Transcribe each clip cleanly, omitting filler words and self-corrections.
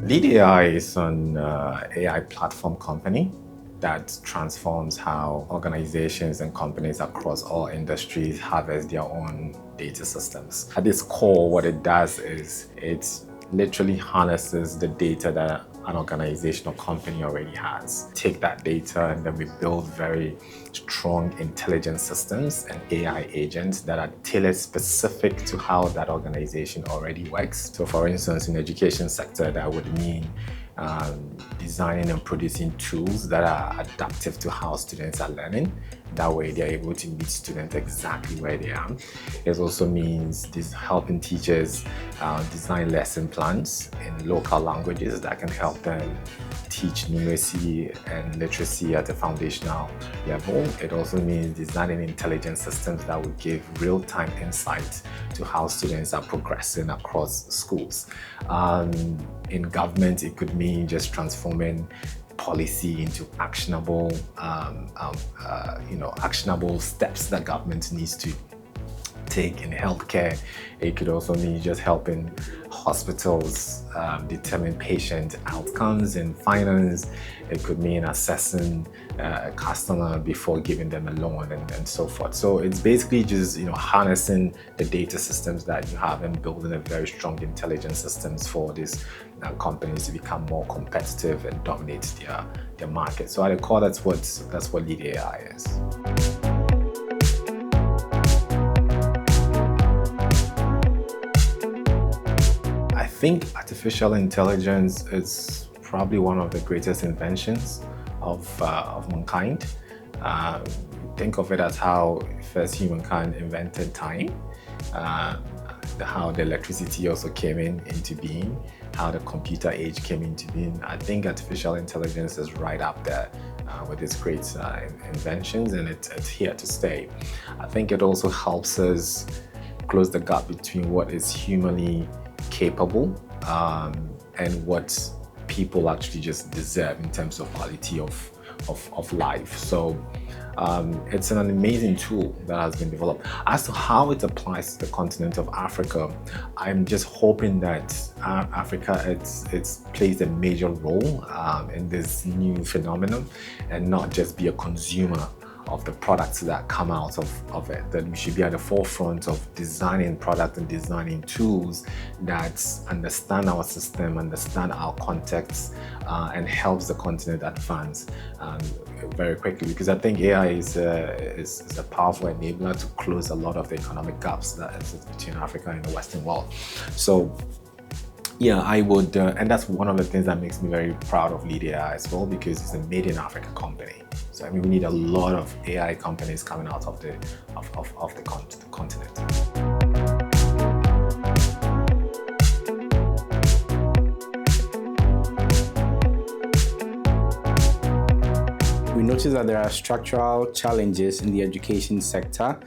LeadAi is an AI platform company that transforms how organizations and companies across all industries harvest their own data systems. At its core, what it does is it literally harnesses the data that an organization or company already has. Take that data and then we build very strong intelligence systems and AI agents that are tailored specific to how that organization already works. So for instance, in the education sector, that would mean designing and producing tools that are adaptive to how students are learning. That way they're able to meet students exactly where they are. It also means helping teachers design lesson plans in local languages that can help them teach numeracy and literacy at a foundational level. It also means designing intelligent systems that will give real-time insight to how students are progressing across schools. In government, it could mean just transforming policy into actionable, actionable steps that government needs to take in healthcare. It could also mean just helping hospitals determine patient outcomes. In finance, it could mean assessing a customer before giving them a loan and so forth. So it's basically just harnessing the data systems that you have and building a very strong intelligence systems for these companies to become more competitive and dominate their market. So at the core, that's what LeadAi is. I think artificial intelligence is probably one of the greatest inventions of mankind. Think of it as how first humankind invented time, how the electricity also came into being, how the computer age came into being. I think artificial intelligence is right up there with its great inventions, and it's here to stay. I think it also helps us close the gap between what is humanly capable and what people actually just deserve in terms of quality of life. So it's an amazing tool that has been developed. As to how it applies to the continent of Africa, I'm just hoping that Africa it's plays a major role in this new phenomenon and not just be a consumer of the products that come out of it, that we should be at the forefront of designing products and designing tools that understand our system, understand our context, and helps the continent advance very quickly. Because I think AI is a powerful enabler to close a lot of the economic gaps that exist between Africa and the Western world. So yeah, I would, and that's one of the things that makes me very proud of LeadAi as well, because it's a made in Africa company. So I mean, we need a lot of AI companies coming out of the continent. We notice that there are structural challenges in the education sector.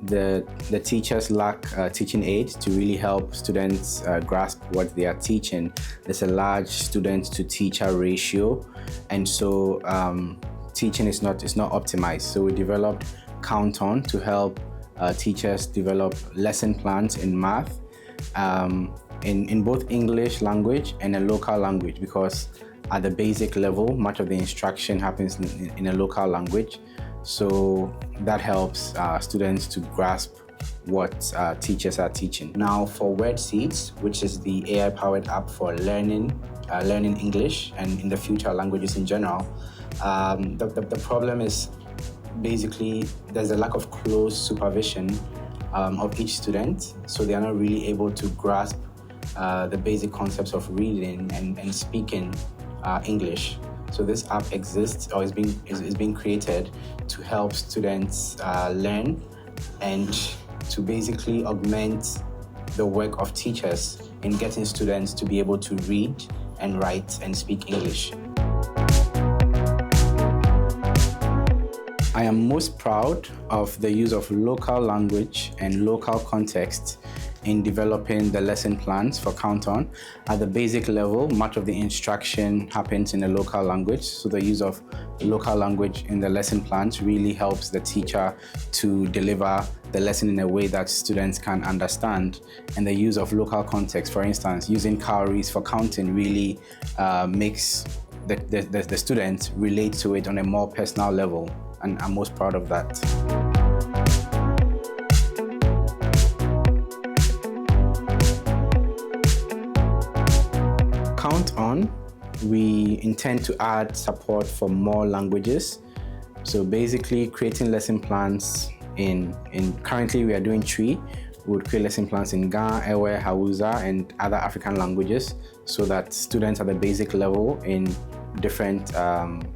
The teachers lack teaching aids to really help students grasp what they are teaching. There's a large student to teacher ratio, and so teaching is not optimized. So we developed Count-On to help teachers develop lesson plans in math in both English language and a local language, because at the basic level, much of the instruction happens in a local language. So that helps students to grasp what teachers are teaching. Now for WordSeeds, which is the AI-powered app for learning English and in the future languages in general, the problem is basically there's a lack of close supervision of each student, so they are not really able to grasp the basic concepts of reading and speaking English. So this app exists or is being created to help students learn and to basically augment the work of teachers in getting students to be able to read and write and speak English. I am most proud of the use of local language and local context in developing the lesson plans for Count On. At the basic level, much of the instruction happens in a local language, so the use of local language in the lesson plans really helps the teacher to deliver the lesson in a way that students can understand. And the use of local context, for instance, using calories for counting really makes the students relate to it on a more personal level, and I'm most proud of that. Count On, we intend to add support for more languages. So basically creating lesson plans currently we are doing 3. We would create lesson plans in Ga, Ewe, Hausa, and other African languages so that students at the basic level in different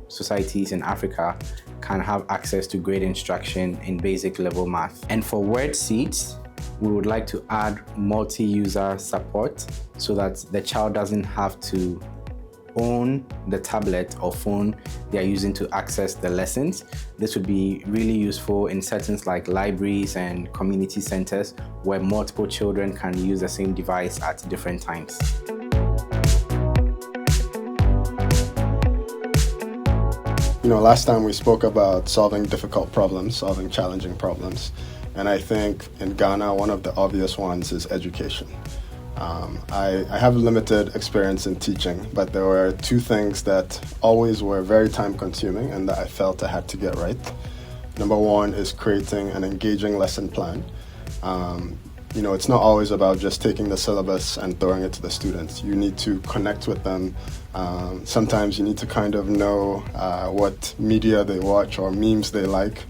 societies in Africa can have access to great instruction in basic level math. And for word seeds, we would like to add multi-user support so that the child doesn't have to own the tablet or phone they are using to access the lessons. This would be really useful in settings like libraries and community centers where multiple children can use the same device at different times. Last time we spoke about solving difficult problems, solving challenging problems. And I think in Ghana, one of the obvious ones is education. I have limited experience in teaching, but there were 2 things that always were very time consuming and that I felt I had to get right. Number 1 is creating an engaging lesson plan. It's not always about just taking the syllabus and throwing it to the students. You need to connect with them. Sometimes you need to kind of know what media they watch or memes they like,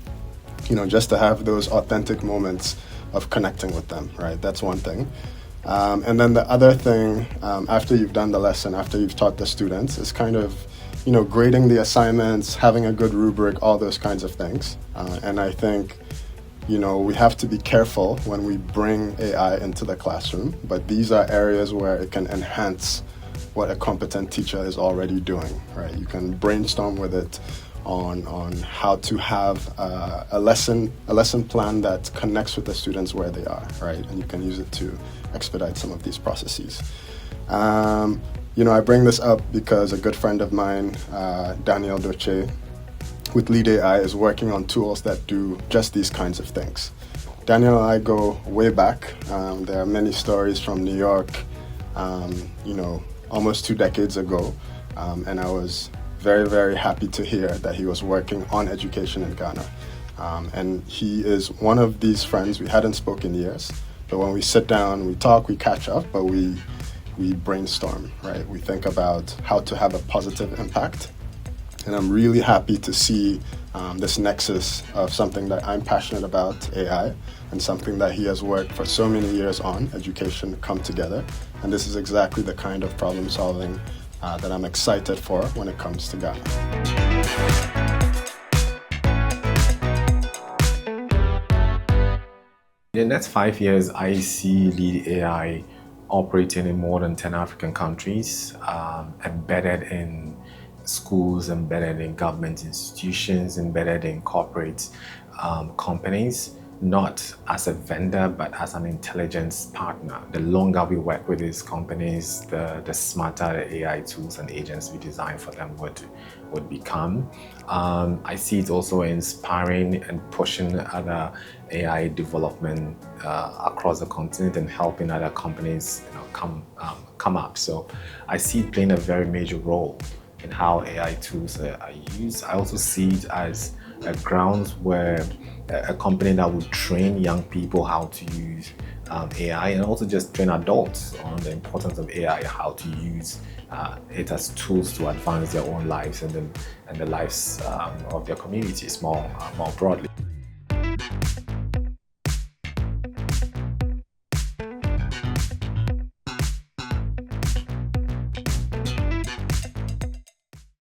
just to have those authentic moments of connecting with them, right? That's one thing. And then the other thing, after you've done the lesson, after you've taught the students, is kind of, grading the assignments, having a good rubric, all those kinds of things. And I think, we have to be careful when we bring AI into the classroom, but these are areas where it can enhance what a competent teacher is already doing, right? You can brainstorm with it on how to have a lesson plan that connects with the students where they are, right? And you can use it to expedite some of these processes. I bring this up because a good friend of mine, Daniel Doche, with LeadAi is working on tools that do just these kinds of things. Daniel and I go way back. There are many stories from New York, almost 2 decades ago, and I was very, very happy to hear that he was working on education in Ghana. And he is one of these friends. We hadn't spoken years, but when we sit down, we talk, we catch up, but we brainstorm, right? We think about how to have a positive impact. And I'm really happy to see this nexus of something that I'm passionate about, AI, and something that he has worked for so many years on, education, come together. And this is exactly the kind of problem solving that I'm excited for when it comes to Ghana. In the next 5 years, I see LeadAi operating in more than 10 African countries, embedded in schools, embedded in government institutions, embedded in corporate companies, not as a vendor, but as an intelligence partner. The longer we work with these companies, the smarter the AI tools and agents we design for them would become. I see it also inspiring and pushing other AI development across the continent and helping other companies come up. So I see it playing a very major role in how AI tools are used. I also see it as a grounds where a company that would train young people how to use AI, and also just train adults on the importance of AI, how to use it as tools to advance their own lives and the lives of their communities more broadly.